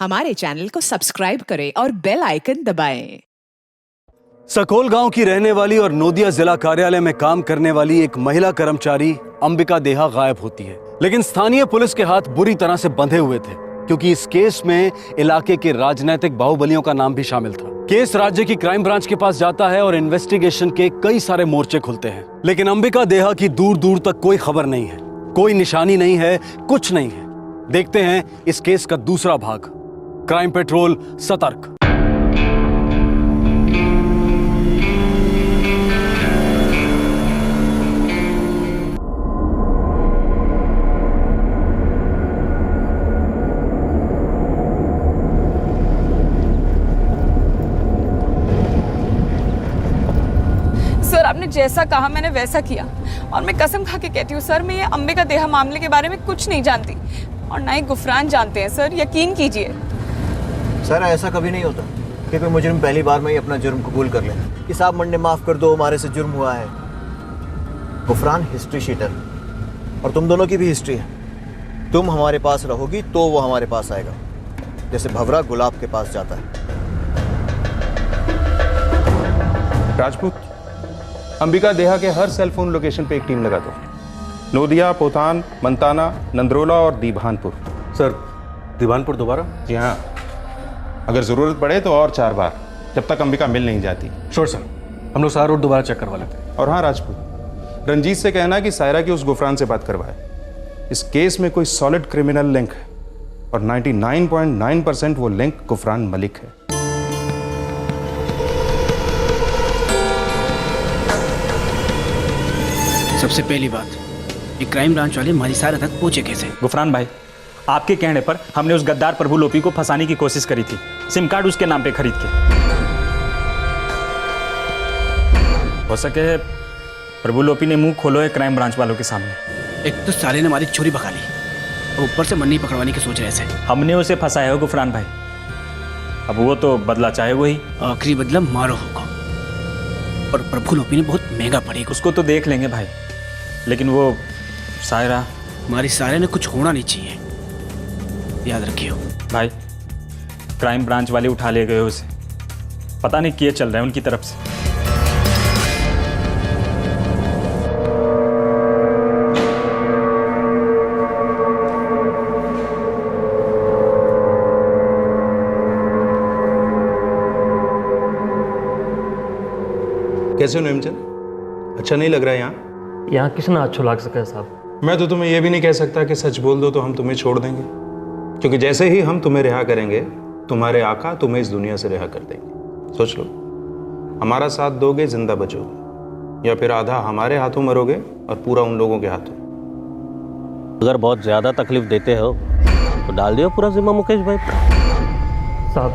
हमारे चैनल को सब्सक्राइब करें और बेल आइकन दबाएं। सकोल गांव की रहने वाली और नोदिया जिला कार्यालय में काम करने वाली एक महिला कर्मचारी अंबिका देहा गायब होती है, लेकिन स्थानीय पुलिस के हाथ बुरी तरह से बंधे हुए थे क्योंकि इस केस में इलाके के राजनीतिक बाहुबलियों का नाम भी शामिल था। केस राज्य की क्राइम ब्रांच के पास जाता है और इन्वेस्टिगेशन के कई सारे मोर्चे खुलते हैं, लेकिन अंबिका देहा की दूर दूर तक कोई खबर नहीं है, कोई निशानी नहीं है, कुछ नहीं है। देखते हैं इस केस का दूसरा भाग, क्राइम पेट्रोल सतर्क। सर, आपने जैसा कहा मैंने वैसा किया और मैं कसम खा के कहती हूँ सर, मैं ये अंबिका देहा मामले के बारे में कुछ नहीं जानती और ना ही गुफरान जानते हैं सर, यकीन कीजिए। सर, ऐसा कभी नहीं होता कि कोई मुजरिम पहली बार में ही अपना जुर्म कबूल कर ले कि साहब मंडे माफ़ कर दो, हमारे से जुर्म हुआ है। गुफरान हिस्ट्री शीटर और तुम दोनों की भी हिस्ट्री है। तुम हमारे पास रहोगी तो वो हमारे पास आएगा, जैसे भंवरा गुलाब के पास जाता है। राजपूत, अंबिका देहा के हर सेल फोन लोकेशन पे एक टीम लगा दो। नोदिया, पोथान, मंताना, नंदरोला और दीभानपुर। सर, दीवानपुर दोबारा? जी हाँ, अगर ज़रूरत पड़े तो और 4 बार, जब तक अंबिका मिल नहीं जाती। श्योर सर, हम लोग सारा रूट दोबारा चेक करवा लेते हैं। और हाँ राजपूत, रंजीत से कहना कि सायरा की उस गुफरान से बात करवाए। इस केस में कोई सॉलिड क्रिमिनल लिंक है और 99.9% वो लिंक गुफरान मलिक है। सबसे पहली बात, ये क्राइम ब्रांच वाले हमारी सारा तक पहुंचे कैसे? गुफरान भाई, आपके कहने पर हमने उस गद्दार प्रभु लोपी को फंसाने की कोशिश करी थी, सिम कार्ड उसके नाम पे खरीद के। हो सके प्रभु लोपी ने मुंह खोलो है क्राइम ब्रांच वालों के सामने। एक तो साले ने हमारी चोरी भगा ली और ऊपर से मन्नी पकड़वाने की सोच रहे थे। हमने उसे फंसाया हो गुफरान भाई, अब वो तो बदला चाहे वही। आखिरी बदला मारो होगा और प्रभु लोपी ने बहुत महंगा पड़ेगा। उसको तो देख लेंगे भाई, लेकिन वो सायरा, हमारी सारे ने कुछ होना नहीं चाहिए, याद रखियो भाई। क्राइम ब्रांच वाले उठा ले गए उसे, पता नहीं क्या चल रहा है उनकी तरफ से। कैसे हो नेमचंद? अच्छा नहीं लग रहा है यहाँ किसना अच्छो लाग सके साहब? मैं तो तुम्हें यह भी नहीं कह सकता कि सच बोल दो तो हम तुम्हें छोड़ देंगे, क्योंकि जैसे ही हम तुम्हें रिहा करेंगे तुम्हारे आका तुम्हें इस दुनिया से रिहा कर देंगे। सोच लो, हमारा साथ दोगे जिंदा बचोगे, या फिर आधा हमारे हाथों मरोगे और पूरा उन लोगों के हाथों। अगर बहुत ज्यादा तकलीफ देते हो तो डाल दियो पूरा जिम्मा मुकेश भाई साहब।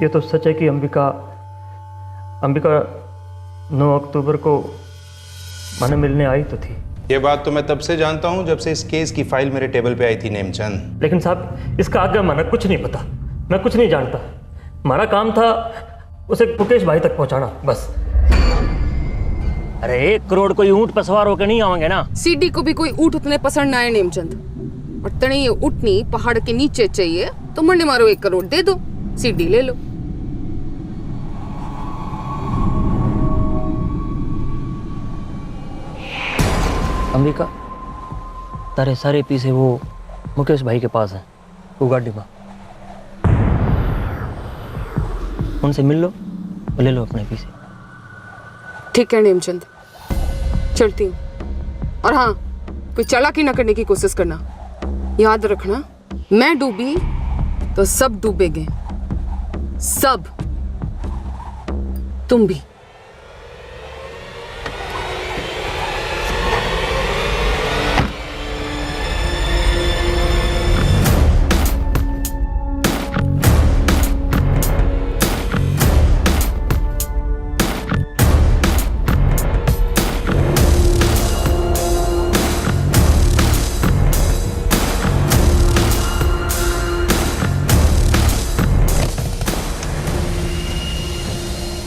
ये तो सच है कि अंबिका 9 अक्टूबर को माने मिलने आई तो थी। ये बात तो मैं तब से जानता हूँ जब से इस केस की फाइल मेरे टेबल पे आई थी नेमचंद। लेकिन साहब, इसका आगे माना कुछ नहीं पता, मैं कुछ नहीं जानता। हमारा काम था उसे मुकेश भाई तक पहुंचाना, बस। अरे 1 करोड़ कोई ऊंट पर सवार होकर नहीं आवेंगे ना। सीडी को भी कोई ऊंट उतने पसंद ना है नेमचंद, और तने ये उठनी पहाड़ के नीचे चाहिए तो मंडे मारो 1 करोड़ दे दो, सीडी ले लो। अंबिका, तारे सारे पीसे वो मुकेश भाई के पास है, वो गाड़ी में। उनसे मिल लो और ले लो अपने पीसे। ठीक है नेमचंद, चलती हूँ। और हाँ, कोई चालाकी ना करने की कोशिश करना। याद रखना, मैं डूबी तो सब डूबेंगे, सब, तुम भी।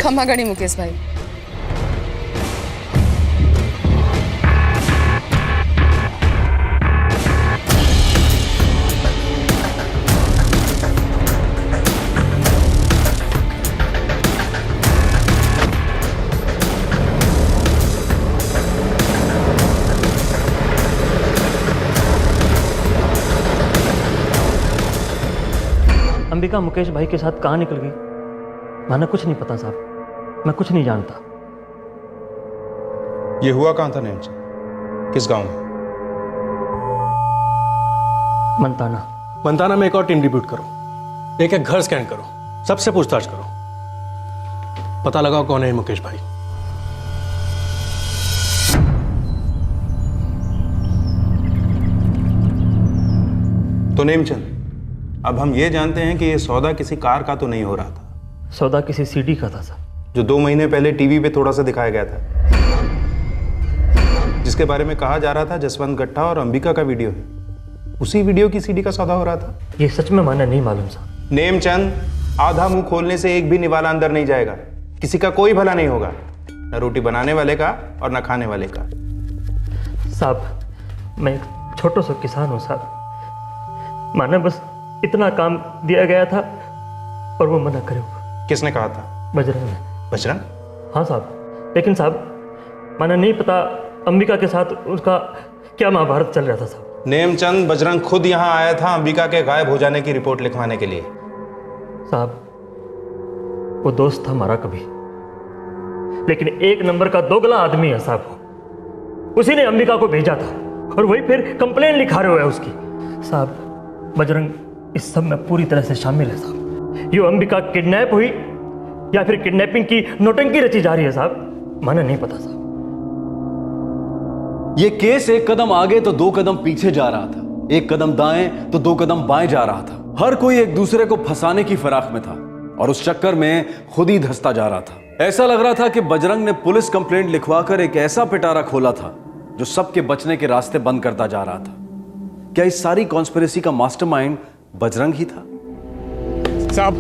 खम्मा गड़ी मुकेश भाई। अंबिका मुकेश भाई के साथ कहाँ निकल गई, माना कुछ नहीं पता साहब, मैं कुछ नहीं जानता। ये हुआ कहाँ था नेमचंद, किस गांव में? मंताना। मंताना में एक और टीम डिप्यूट करो, एक एक घर स्कैन करो, सबसे पूछताछ करो, पता लगाओ कौन है मुकेश भाई। तो नेमचंद, अब हम ये जानते हैं कि ये सौदा किसी कार का तो नहीं हो रहा था। सौदा किसी सीडी का था सर, जो 2 महीने पहले टीवी पे थोड़ा सा दिखाया गया था, जिसके बारे में कहा जा रहा था जसवंत गट्टा और अंबिका का वीडियो है, उसी वीडियो की सीडी का सौदा हो रहा था। ये सच में माना नहीं मालूम साहब। नेमचंद, आधा मुंह खोलने से एक भी निवाला अंदर नहीं जाएगा, किसी का कोई भला नहीं होगा, न रोटी बनाने वाले का और न खाने वाले का। साहब, मैं एक छोटा सा किसान हूँ साहब, माना बस इतना काम दिया गया था और वो मना करे। किसने कहा था? बजरंग ने। बजरंग? हाँ साहब, लेकिन साहब माना नहीं पता अंबिका के साथ उसका क्या महाभारत चल रहा था साहब। नेमचंद, बजरंग खुद यहाँ आया था अंबिका के गायब हो जाने की रिपोर्ट लिखवाने के लिए। साहब, वो दोस्त था हमारा कभी, लेकिन 1 नंबर का दोगला आदमी है साहब वो। उसी ने अंबिका को भेजा था और वही फिर कंप्लेन लिखा रहे हुआ है उसकी। साहब, बजरंग इस सब में पूरी तरह से शामिल है साहब। यो अंबिका किडनैप हुई या फिर किडनैपिंग की नौटंकी रची जा रही है साहब, माने नहीं पता साहब। ये केस 1 कदम आगे तो 2 कदम पीछे जा रहा था, 1 कदम दाएं तो 2 कदम बाएं जा रहा था। हर कोई एक दूसरे को फंसाने की फिराक में था और उस चक्कर में खुद ही धंसता जा रहा था। ऐसा लग रहा था कि बजरंग ने पुलिस कंप्लेंट लिखवाकर एक ऐसा पिटारा खोला था जो सबके बचने के रास्ते बंद करता जा रहा था। क्या इस सारी कॉन्स्पिरेसी का मास्टरमाइंड बजरंग ही था? साहब,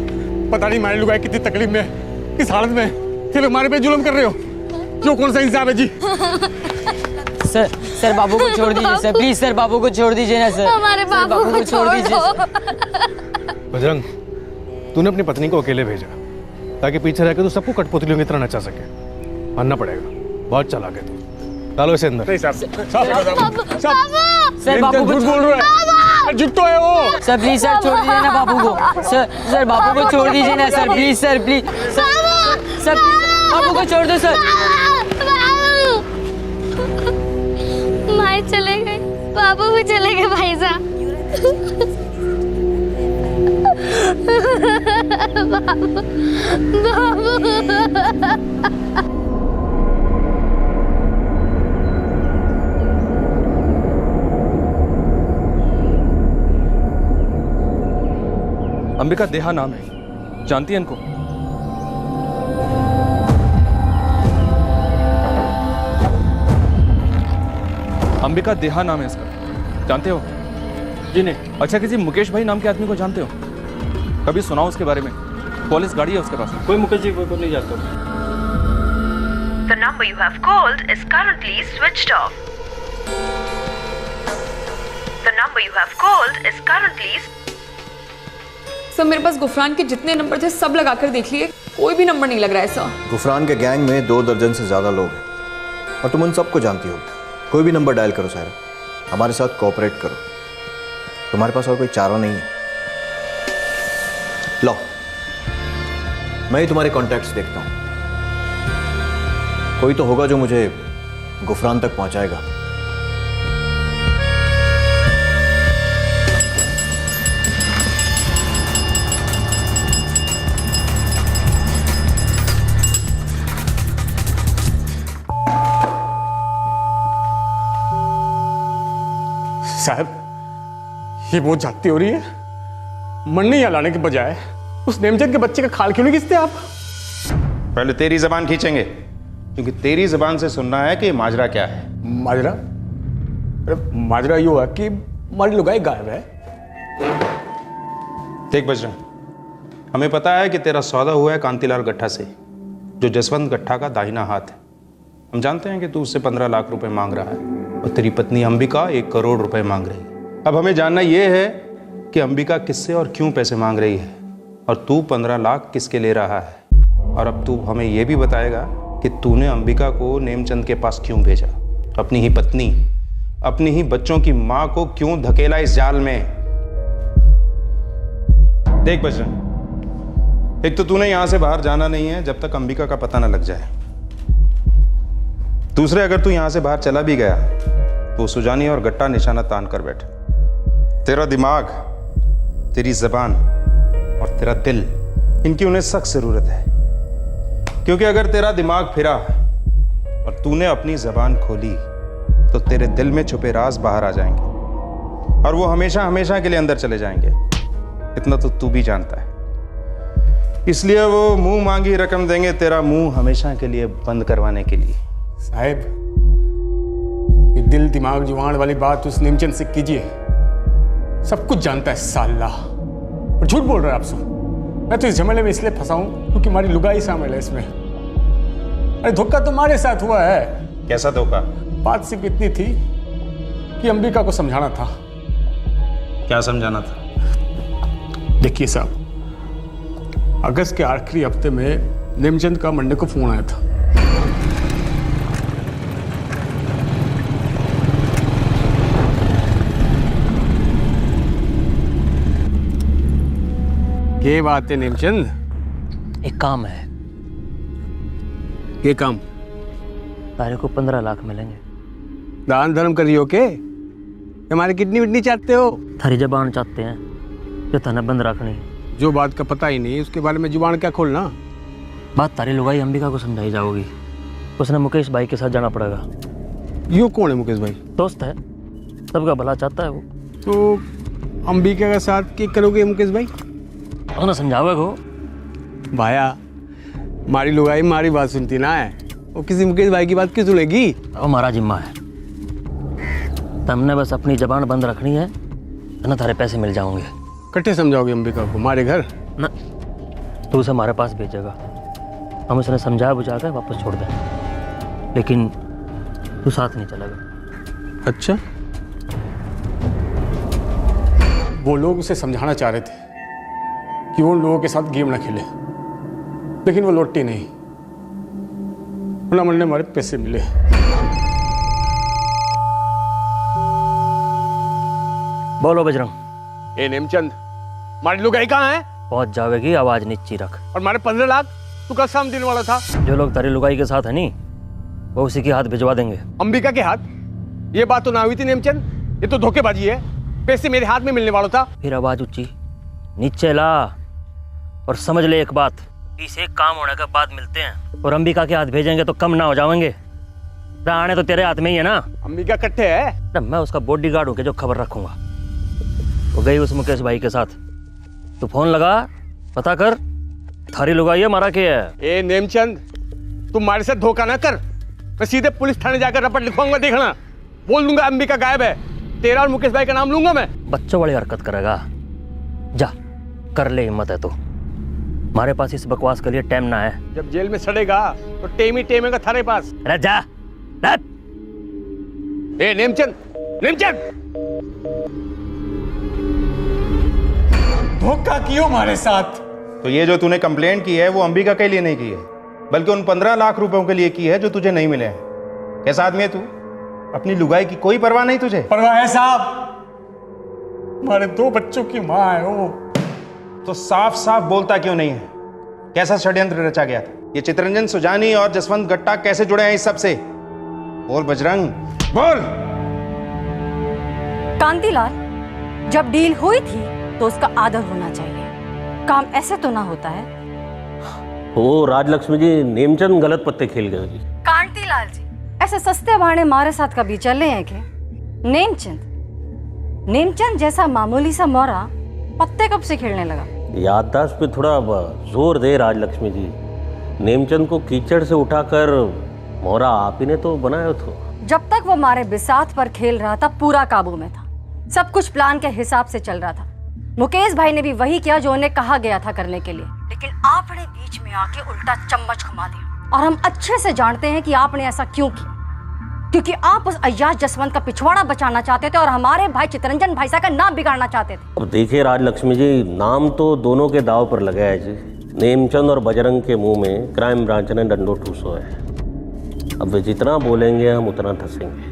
पता नहीं हमारे लोग कितनी तकलीफ में, किस हालत में, फिर हमारे पे जुल्म कर रहे हो। जो कौन सा इंसाफ है जी? सर बाबू को छोड़ दीजिए सर, प्लीज सर, बाबू को छोड़ दीजिए ना सर, हमारे बाबू को छोड़ दीजिए। बजरंग, तूने अपनी पत्नी को अकेले भेजा ताकि पीछे रहकर तू सबको कठपुतलियों की तरह नचा सके। मानना पड़ेगा, बहुत चालाक है तू। डालो इसे अंदर। सर बाबू को बोल रहा है, झूठ तो है वो। सर प्लीज सर, छोड़ दीजिए ना बाबू को। सर बाबू को छोड़ दीजिए ना sir, please sir, please sir, बाबू को छोड़ दो सर। माए चले गए, बाबू भी चले गए भाई साहब। अंबिका देहा नाम है, जानती है इनको? अंबिका देहा नाम है इसका, जानते हो? जी नहीं। अच्छा, किसी मुकेश भाई नाम के आदमी को जानते हो? कभी सुना उसके बारे में? पुलिस गाड़ी है उसके पास। कोई मुकेश जी को नहीं जानता। The number you have called is currently switched off. The number you have called is currently. Sir, मेरे पास गुफरान के जितने नंबर थे सब लगाकर देख लिए, कोई भी नंबर नहीं लग रहा है सर। गुफरान के गैंग में 2 दर्जन से ज्यादा लोग हैं और तुम उन सबको जानती हो। कोई भी नंबर डायल करो सायरा, हमारे साथ कोऑपरेट करो, तुम्हारे पास और कोई चारा नहीं है। लो, मैं ही तुम्हारे कॉन्टैक्ट्स देखता हूं, कोई तो होगा जो मुझे गुफरान तक पहुंचाएगा। साहब, ये बहुत जाती हो रही है। मरने या लाने के बजाय उस नेमचंद के बच्चे का खाल क्यों नहीं खींचते आप? पहले तेरी जबान खींचेंगे, क्योंकि तेरी जबान से सुनना है कि माजरा क्या है। माजरा? अरे माजरा ये हुआ कि हमारी लुगाई गायब है। देख बजरंग, हमें पता है कि तेरा सौदा हुआ है कांतिलाल गट्टा से, जो जसवंत गट्टा का दाहिना हाथ है। हम जानते हैं कि तू उससे 15 लाख रुपए मांग रहा है और तेरी पत्नी अंबिका 1 करोड़ रुपए मांग रही है। अब हमें जानना यह है कि अंबिका किससे और क्यों पैसे मांग रही है और तू 15 लाख किसके ले रहा है। और अब तू हमें यह भी बताएगा कि तूने अंबिका को नेमचंद के पास क्यों भेजा, अपनी ही पत्नी, अपनी ही बच्चों की मां को क्यों धकेला इस जाल में। देख बजरंग, एक तो तूने यहां से बाहर जाना नहीं है जब तक अंबिका का पता ना लग जाए। दूसरे, अगर तू यहां से बाहर चला भी गया तो सुजानी और गट्टा निशाना तान कर बैठ। तेरा दिमाग, तेरी जबान और तेरा दिल, इनकी उन्हें सख्त जरूरत है। क्योंकि अगर तेरा दिमाग फिरा और तूने अपनी जबान खोली तो तेरे दिल में छुपे राज बाहर आ जाएंगे और वो हमेशा हमेशा के लिए अंदर चले जाएंगे। इतना तो तू भी जानता है। इसलिए वो मुंह मांगी रकम देंगे तेरा मुंह हमेशा के लिए बंद करवाने के लिए। साहब, ये दिल दिमाग जुबान वाली बात उस नेमचंद से कीजिए। सब कुछ जानता है साला, और झूठ बोल रहा है आप सब। मैं तो इस झमेले में इसलिए फंसा हूं क्योंकि हमारी लुगाई शामिल है इसमें। अरे धोखा तुम्हारे साथ हुआ है। कैसा धोखा? बात सिर्फ इतनी थी कि अंबिका को समझाना था। क्या समझाना था? देखिए साहब, अगस्त के आखिरी हफ्ते में नेमचंद का मंडे को फोन आया था। ये बात है नेमचंद, एक काम है। ये काम? तारे को 15 लाख मिलेंगे। दान धर्म करियो के हमारी किडनी विडनी चाहते हो? थारी जबान चाहते हैं जो थाने बंद रखनी। जो बात का पता ही नहीं उसके बारे में जुबान क्या खोलना? बात तारी लुगाई अंबिका को समझाई जाओगी। उसने मुकेश भाई के साथ जाना पड़ेगा। यो कौन है मुकेश भाई? दोस्त है, सबका भला चाहता है वो। तो अंबिका के साथ क्या करोगे मुकेश भाई? उन्हें समझावे को। भाया, मारी लुगाई मारी बात सुनती ना है, वो किसी मुकेश भाई की बात क्यों सुनेगी? वो हमारा जिम्मा है। तुमने बस अपनी जबान बंद रखनी है, ना थारे पैसे मिल जाओगे। कट्ठे समझाओगे अंबिका को हमारे घर? ना, तू उसे हमारे पास भेजेगा, हम उसने समझा बुझा कर वापस छोड़ दें। लेकिन तू साथ नहीं चलेगा। अच्छा, वो लोग उसे समझाना चाह रहे थे कि वो उन लोगों के साथ गेम ना खेले, लेकिन वो लौटी नहीं। उन्हें हमारे पैसे मिले। बोलो बजरंग। ए नेमचंद, हमारी लुगाई कहाँ है? पहुंच जाएगी, आवाज नीची रख। और हमारे 15 लाख तू कल शाम देने वाला था। जो लोग तारी लुगाई के साथ है नी, वो उसी के हाथ भिजवा देंगे। अंबिका के हाथ? ये बात तो ना हुई थी नेमचंद, ये तो धोखेबाजी है। पैसे मेरे हाथ में मिलने वाला था। फिर आवाज ऊंची नीचे ला और समझ ले एक बात, इस एक काम होने के बाद मिलते हैं। और अंबिका के हाथ भेजेंगे तो कम ना हो जाएंगे। राणे तो तेरे हाथ में ही है ना। अंबिका कट्ठे है? तब मैं उसका बॉडीगार्ड हूँ के जो खबर रखूंगा। वो गई उस मुकेश भाई के साथ। तू फोन लगा, पता कर थारी लुगाई है मारा के है। ए नेमचंद, तुम हमारे साथ धोखा ना कर। मैं सीधे पुलिस थाने जाकर रपट लिखवाऊंगा, देखना। बोल दूंगा अंबिका गायब है, तेरा और मुकेश भाई का नाम लूंगा मैं। बच्चों वाली हरकत करेगा? जा कर ले, हिम्मत है तो। हमारे पास इस बकवास के लिए टाइम ना है। जब जेल में सड़ेगा तो टेम ही टेमेगा थारे पास। अरे जा। ए नेमचंद, नेमचंद, धोखा कियो हमारे साथ। तो ये जो तूने कंप्लेंट की है वो अंबिका के लिए नहीं की है, बल्कि उन 15 लाख रुपयों के लिए की है जो तुझे नहीं मिले हैं। कैसा आदमी है तू? अपनी लुगाई की कोई परवाह नहीं तुझे? परवाह है साहब, हमारे 2 बच्चों की माँ है वो। तो साफ साफ बोलता क्यों नहीं है? कैसा षड्यंत्र रचा गया था? ये चितरंजन सुजानी और जसवंत गट्टा कैसे जुड़े हैं इस सब से? बोल बजरंग, बोल। कांतिलाल, जब डील हुई थी तो उसका आदर होना चाहिए। काम ऐसे तो ना होता है। ओ राजलक्ष्मी जी, नेमचंद गलत पत्ते खेल गए जी। कांतिलाल जी, ऐसे सस्ते बहाने हमारे साथ कभी चले हैं क्या? नेमचंद जैसा मामूली सा मोरा पत्ते कब से खेलने लगा? याददाश्त पे थोड़ा जोर दे राजलक्ष्मी जी। नेमचंद को कीचड़ से उठाकर मोरा आप ही ने तो बनाया था। जब तक वो हमारे बिसात पर खेल रहा था पूरा काबू में था। सब कुछ प्लान के हिसाब से चल रहा था। मुकेश भाई ने भी वही किया जो उन्हें कहा गया था करने के लिए, लेकिन आपने बीच में आके उल्टा चम्मच घुमा दिया। और हम अच्छे से जानते हैं कि आपने ऐसा क्यों किया, क्योंकि आप उस अय्याज जसवंत का पिछवाड़ा बचाना चाहते थे और हमारे भाई चितरंजन भाई साहब का नाम बिगाड़ना चाहते थे। अब देखिए राजलक्ष्मी जी, नाम तो दोनों के दाव पर लगा है जी। नेमचंद और बजरंग के मुंह में क्राइम ब्रांच ने डंडो ठूसो है। अब वे जितना बोलेंगे हम उतना धसेंगे।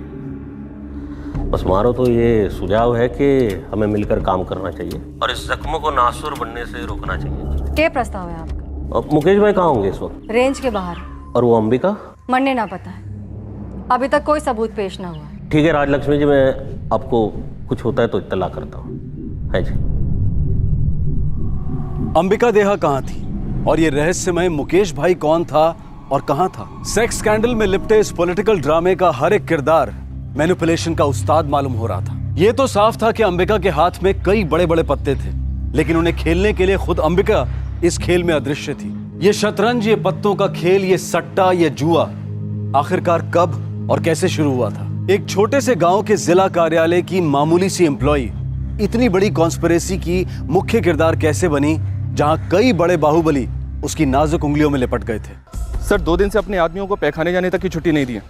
बस हमारा तो ये सुझाव है कि हमें मिलकर काम करना चाहिए और इस जख्मों को नासुर बनने से रोकना चाहिए। क्या प्रस्ताव है आपका? अब मुकेश भाई कहाँ होंगे इस वक्त? रेंज के बाहर। और वो अंबिका? मरने ना पता है, अभी तक कोई सबूत पेश ना हुआ है। ठीक है राजलक्ष्मी जी, मैं आपको कुछ होता है तो इत्तला करता हूँ। है जी। अंबिका देहा कहाँ थी और ये रहस्यमय मुकेश भाई कौन था और कहाँ था? सेक्स स्कैंडल में लिपटे इस पॉलिटिकल ड्रामे का हर एक किरदार मैनिपुलेशन का उस्ताद मालूम हो रहा था। ये तो साफ था कि अंबिका के हाथ में कई बड़े बड़े पत्ते थे, लेकिन उन्हें खेलने के लिए खुद अंबिका इस खेल में अदृश्य थी। ये शतरंज, ये पत्तों का खेल, ये सट्टा, ये जुआ आखिरकार कब और कैसे शुरू हुआ था? एक छोटे से गांव के जिला कार्यालय की मामूली सी एम्प्लॉई इतनी बड़ी कॉन्स्पिरेसी की मुख्य किरदार कैसे बनी, जहां कई बड़े बाहुबली उसकी नाजुक उंगलियों में लिपट गए थे? सर 2 दिन से अपने आदमियों को पैखाने जाने तक की छुट्टी नहीं दी है।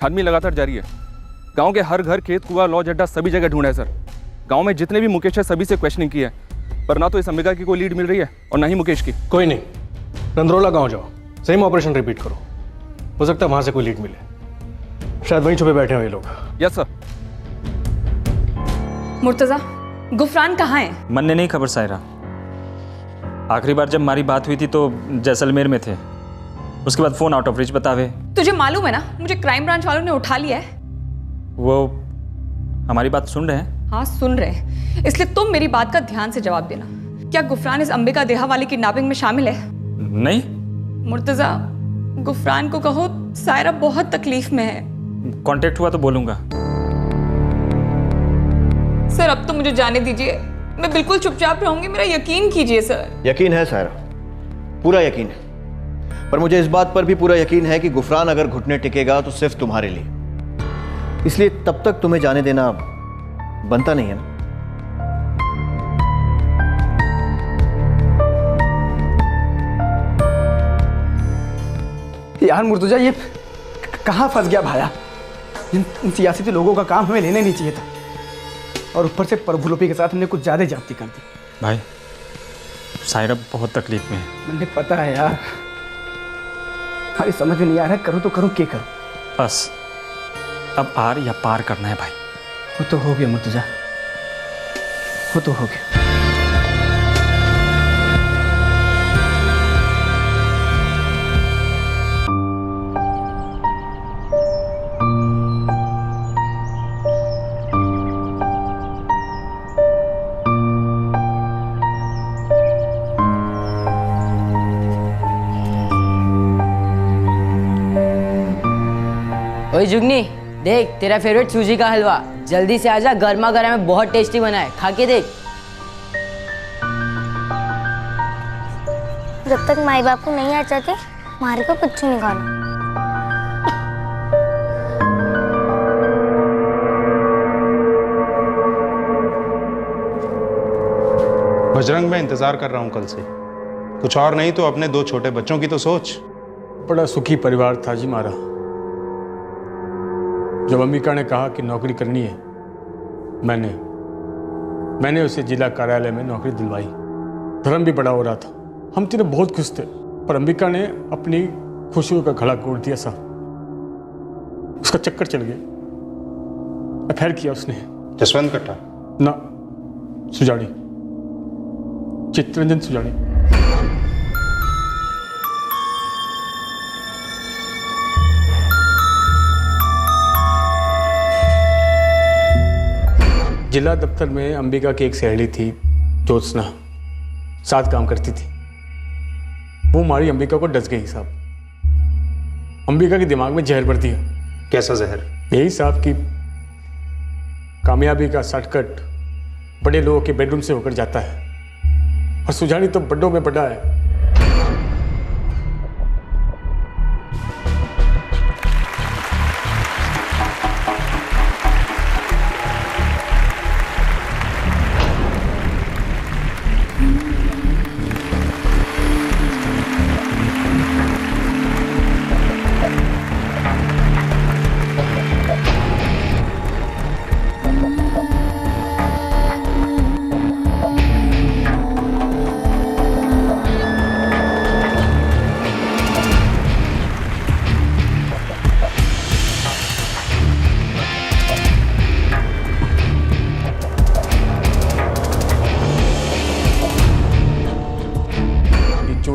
छानबीन लगातार जारी है। गांव के हर घर, खेत, कुआं, लॉज अड्डा सभी जगह ढूंढा है सर। गांव में जितने भी मुकेश है सभी से क्वेश्चनिंग की है, पर ना तो इस अंबिका की कोई लीड मिल रही है और ना ही मुकेश की। कोई नहीं, नंदरोला गांव जाओ, सेम ऑपरेशन रिपीट करो, हो सकता है वहां से कोई लीड मिले। शायद वहीं छुपे बैठे हो ये लोग। Yes sir. मुर्तजा, गुफरान कहाँ है? मन ने नहीं खबर सायरा। आखिरी बार जब हमारी बात हुई थी तो जैसलमेर में थे, उसके बाद फोन आउट ऑफ रीच बतावे। तुझे मालूम है ना, मुझे क्राइम ब्रांच वालों ने उठा लिया है। वो हमारी बात सुन रहे हैं? हाँ सुन रहे हैं, इसलिए तुम मेरी बात का ध्यान से जवाब देना। क्या गुफरान इस अंबिका देहा वाली किडनैपिंग में शामिल है? नहीं। मुर्तजा, गुफरान को कहो सायरा बहुत तकलीफ में है। कांटेक्ट हुआ तो बोलूंगा। सर अब तो मुझे जाने दीजिए, मैं बिल्कुल चुपचाप रहूंगी, मेरा यकीन कीजिए सर। यकीन है सायरा, पूरा यकीन है, पर मुझे इस बात पर भी पूरा यकीन है कि गुफरान अगर घुटने टिकेगा तो सिर्फ तुम्हारे लिए, इसलिए तब तक तुम्हें जाने देना बनता नहीं है ना। यार मुर्तजा, ये कहाँ फंस गया भाया? इन सियासी लोगों का काम हमें लेने नहीं चाहिए था, और ऊपर से प्रभु लोपी के साथ हमने कुछ ज्यादा जाती कर दी। भाई सायरा बहुत तकलीफ में है। मुझे पता है यार, हमारी समझ में नहीं आ रहा, करूँ तो करूँ, क्या करूँ? बस अब आर या पार करना है भाई। वो तो हो गया मुर्तजा, वो तो हो गया। ओए जुगनी, देख तेरा फेवरेट सूजी का हलवा, जल्दी से आजा, गर्मा गर्म है, बहुत टेस्टी बना है, खा के देख। जब तक माई बाप को नहीं आ जाते हमारे को कुछ नहीं खाना। बजरंग, मैं इंतजार कर रहा हूँ कल से। कुछ और नहीं तो अपने 2 छोटे बच्चों की तो सोच। बड़ा सुखी परिवार था जी हमारा। जब अंबिका ने कहा कि नौकरी करनी है, मैंने उसे जिला कार्यालय में नौकरी दिलवाई। धर्म भी बड़ा हो रहा था, हम तीनों बहुत खुश थे, पर अंबिका ने अपनी खुशियों का घड़ा तोड़ दिया साहब। उसका चक्कर चल गया। अफेयर किया उसने। जसवंत कट्टा? ना, सुजाड़ी, चित्तरंजन सुजाड़ी। जिला दफ्तर में अंबिका की एक सहेली थी, ज्योत्सना, साथ काम करती थी। वो हमारी अंबिका को डस गई साहब। अंबिका के दिमाग में जहर भर दिया। कैसा जहर? यही साहब कि कामयाबी का शॉर्टकट बड़े लोगों के बेडरूम से होकर जाता है, और सुजानी तो बड़ों में बड़ा है।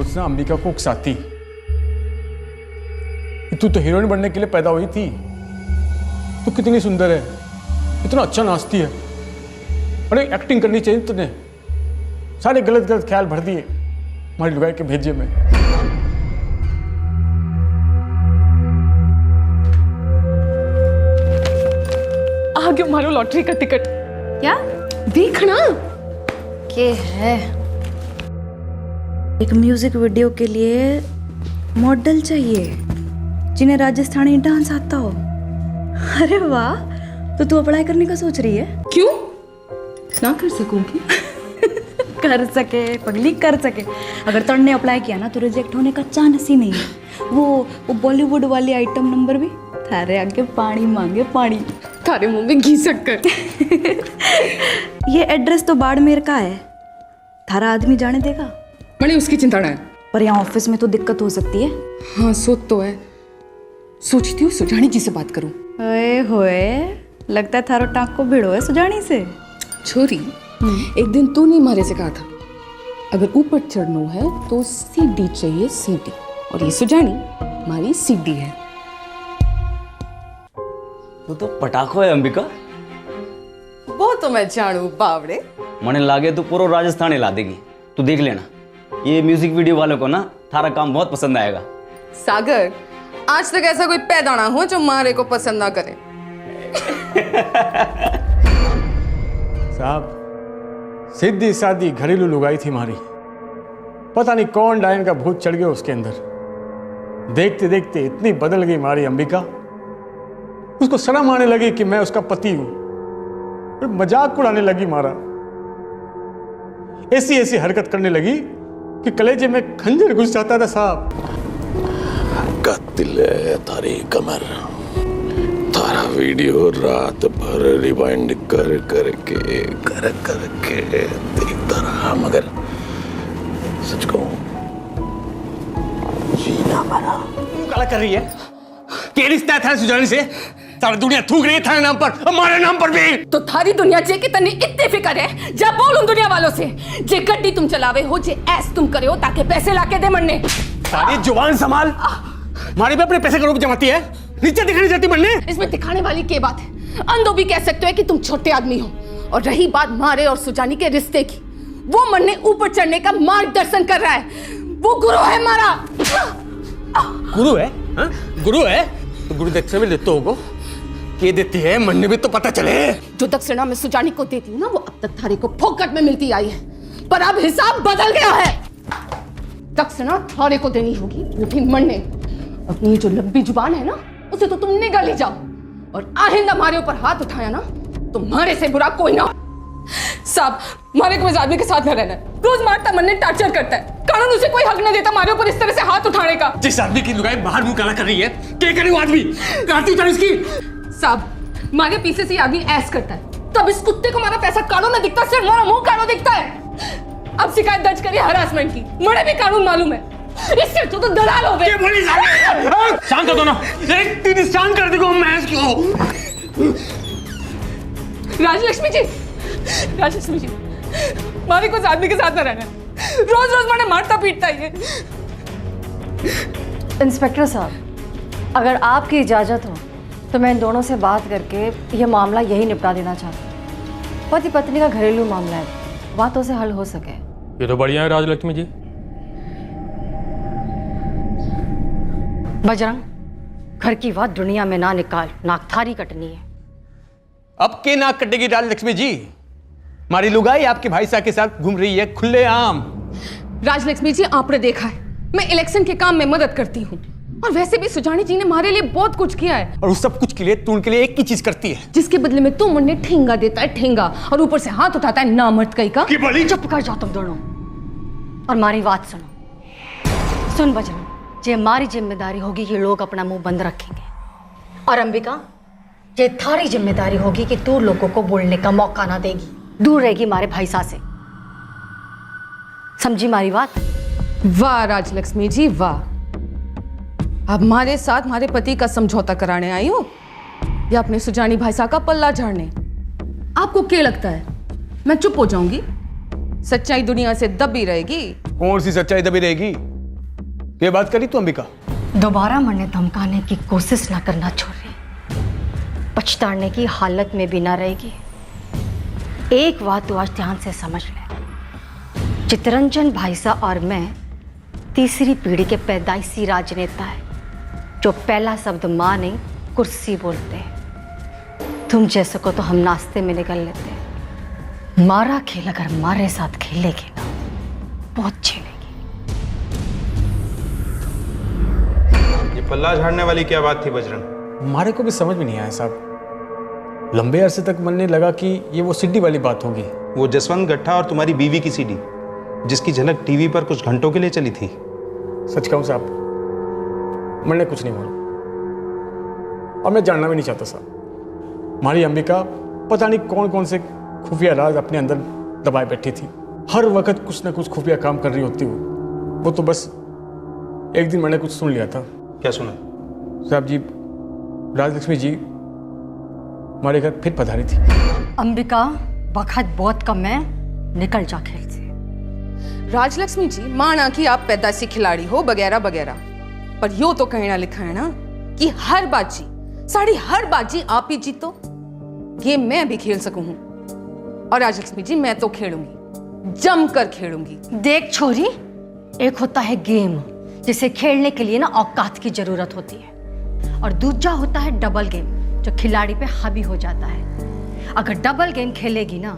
सोचना अंबिका को उकसाती कि तू तो हीरोइन बनने के लिए पैदा हुई थी, तू कितनी सुंदर है, इतना अच्छा नाचती है, अरे एक्टिंग करनी चाहिए तुझे। सारे गलत गलत ख्याल भर दिए हमारी लुगाई के भेजे में। आ गया मारो लॉटरी का टिकट। क्या देखना के है एक म्यूजिक वीडियो के लिए मॉडल चाहिए जिन्हें राजस्थानी डांस आता हो। अरे वाह, तो तू अप्लाई करने का सोच रही है? क्यों ना कर सकूंगी? कर सके पगली, कर सके। अगर तुमने अप्लाई किया ना तो रिजेक्ट होने का चांस ही नहीं है। वो बॉलीवुड वाली आइटम नंबर भी थारे आगे पानी मांगे, पानी थारे मुंह में घी शक्कर। ये एड्रेस तो बाड़मेर का है, थारा आदमी जाने देगा? मैंने उसकी चिंता ना है, पर यहाँ ऑफिस में तो दिक्कत हो सकती है। हाँ सोच तो है, सोचती हूँ सुजानी जी से बात करूँ। ओए होए, लगता है थारो टाँग को भिड़ो है सुजानी से। छोरी, एक दिन तूने मारे से कहा था अगर ऊपर चढ़ना है तो सीढ़ी चाहिए, सीढ़ी, और ये सुजानी हमारी सीढ़ी है। तू तो पटाखो है अंबिका। वो तो मैं जानू बावड़े। मने लागे तू पूरा राजस्थान ला देगी। तू देख लेना, ये म्यूजिक वीडियो वालों को ना थारा काम बहुत पसंद आएगा। सागर, आज तक ऐसा कोई पैदा ना हो जो मारे को पसंद ना करे। साहब, सीधी सादी घरेलू लुगाई थी हमारी, पता नहीं कौन डायन का भूत चढ़ गया उसके अंदर। देखते देखते इतनी बदल गई हमारी अंबिका, उसको शर्म आने लगी कि मैं उसका पति हूं, फिर मजाक उड़ाने लगी मारा। ऐसी ऐसी हरकत करने लगी कि कलेजे में खंजर घुस जाता था साहब। कत्ल है तारी कमर, तारा वीडियो रात भर रिवाइंड कर करके देखता रहा, मगर सच कहूं जीना मरा। तू काला कर रही है? क्या रिश्ता था सुजानी से? सारी दुनिया थूक रही है थारे नाम पर, हमारे नाम पर भी। तो थारी दुनिया जे की तन्नी इतनी फिकर है, जब बोलूं दुनिया वालों से, जे गड्डी तुम चलावे हो, जे ऐस तुम करे हो ताकि पैसे लाके दे मरने। सारी जुबान संभाल, हमारे पे अपने पैसे करोड़ जमाती है, नीचे दिखानी जाती बनने। इसमें दिखाने वाली क्या बात है? अंधो भी कह सकते हो कि तुम छोटे आदमी हो। और रही बात मारे और सुजानी के रिश्ते की, वो मरने ऊपर चढ़ने का मार्गदर्शन कर रहा है, वो गुरु है हमारा। गुरु है? हा? गुरु है तो गुरु दक्षिणा में देते होगो, ये देती है मरने भी तो पता चले। जो दक्षिणा मैं सुजानी को देती हूँ ना, वो अब तक थारे को फोकट में मिलती आई है, पर अब हिसाब बदल गया है। दक्षिणा थारे को देनी होगी, वो भी मरने। अपनी जो लंबी जुबान है ना, उसे तो तुम निगल ही जाओ, और आइंदा हमारे ऊपर हाथ उठाया ना, तुम्हारे से बुरा कोई ना। साहब, मारे को इस आदमी के साथ न रहना है, रोज मारता, मरने टार्चर करता है, कानून उसे कोई हक न देता हमारे ऊपर इस तरह से हाथ उठाने का। जिस आदमी की लुगाई बाहर मुंह काला कर रही है, क्या करे वो आदमी? काटी उतार इसकी। साहब, मारे पीछे से आदमी ऐस करता है, तब इस कुत्ते को हमारा पैसा कानून में दिखता, सिर्फ हमारा मुंह कानून दिखता है। अब शिकायत दर्ज करिए हरासमेंट की, मुझे भी कानून मालूम है, इससे तो दलाल हो गए। शांत हो ना, एक दिन शांत कर देगा मैं इसको। राजलक्ष्मी जी, राजलक्ष्मी जी, मारे को इस आदमी के साथ न रहना, रोज रोज मैंने मारता पीटता ही है। इंस्पेक्टर साहब, अगर आपकी इजाज़त हो तो मैं इन दोनों से बात करके यह मामला यही निपटा देना चाहती हूँ। पति पत्नी का घरेलू मामला है, बातों से हल हो सके। ये तो बढ़िया है राजलक्ष्मी जी। बजरंग, घर की बात दुनिया में ना निकाल, नाकथारी कटनी है। अब के नाक कटेगी राजलक्ष्मी जी? हमारी लुगाई आपके भाई साहब के साथ घूम रही है खुलेआम। राजलक्ष्मी जी, आपने देखा है मैं इलेक्शन के काम में मदद करती हूँ, और वैसे भी सुजानी जी ने हमारे लिए बहुत कुछ किया है, और उस सब कुछ के लिए तू उनके लिए एक ही चीज करती है, जिसके बदले में तुम उन्हें ठेंगा देता है, ठेंगा, और ऊपर से हाथ उठाता है नामर्द कहीं का। चुप कर जाओ तुम दोनों और हमारी बात सुनो। सुन बजरंग, ये हमारी जिम्मेदारी होगी कि लोग अपना मुंह बंद रखेंगे, और अंबिका, ये थारी जिम्मेदारी होगी कि तू लोगों को बोलने का मौका ना देगी, दूर रहेगी हमारे भाई साहब से। समझी हमारी बात? वाह राजलक्ष्मी जी वाह, अब हमारे साथ हमारे पति का समझौता कराने आई हो या अपने सुजानी भाई साहब का पल्ला झाड़ने? आपको क्या लगता है मैं चुप हो जाऊंगी? सच्चाई दुनिया से दबी रहेगी। कौन सी सच्चाई दबी रहेगी? ये बात करी तू अंबिका? दोबारा मरने धमकाने की कोशिश ना करना छोरी, पछताने की हालत में भी ना रहेगी। एक बात तो आज ध्यान से समझ ले, चितरंजन भाई साहब और मैं तीसरी पीढ़ी के पैदाइशी राजनेता है, जो पहला शब्द माँ नहीं कुर्सी बोलते हैं। तुम जैसे को तो हम नाश्ते में निकल लेते हैं, मारा खेल अगर मारे साथ खेलेगी ना बहुत झेलेगी। ये पल्ला झाड़ने वाली क्या बात थी बजरंग? हमारे को भी समझ में नहीं आया साहब। लंबे अरसे तक मनने लगा कि ये वो सीडी वाली बात होगी। वो जसवंत गट्टा और तुम्हारी बीवी की सीडी, जिसकी झलक टीवी पर कुछ घंटों के लिए चली थी। सच कहूं साहब, मैंने कुछ नहीं बोला और मैं जानना भी नहीं चाहता साहब। हमारी अंबिका पता नहीं कौन कौन से खुफिया राज अपने अंदर दबाए बैठी थी। हर वक्त कुछ ना कुछ खुफिया काम कर रही होती वो तो बस एक दिन मैंने कुछ सुन लिया था। क्या सुना? साहब जी, राजलक्ष्मी जी हमारे घर फिर पधारी थी। अंबिका, वक्त बहुत कम है, निकल जा खेल से। राजलक्ष्मी जी, माना कि आप पैदाइशी खिलाड़ी हो वगैरह वगैरह, पर यो तो कहना लिखा है ना कि हर बाजी, साड़ी हर बाजी आप ही जीतो, ये मैं भी खेल सकूं हूं। और राजलक्ष्मी जी, मैं तो खेलूंगी, जमकर खेलूंगी। देख छोरी, एक होता है गेम जिसे खेलने के लिए ना औकात की जरूरत होती है, और दूसरा होता है डबल गेम जो खिलाड़ी पे हावी हो जाता है। अगर डबल गेम खेलेगी ना,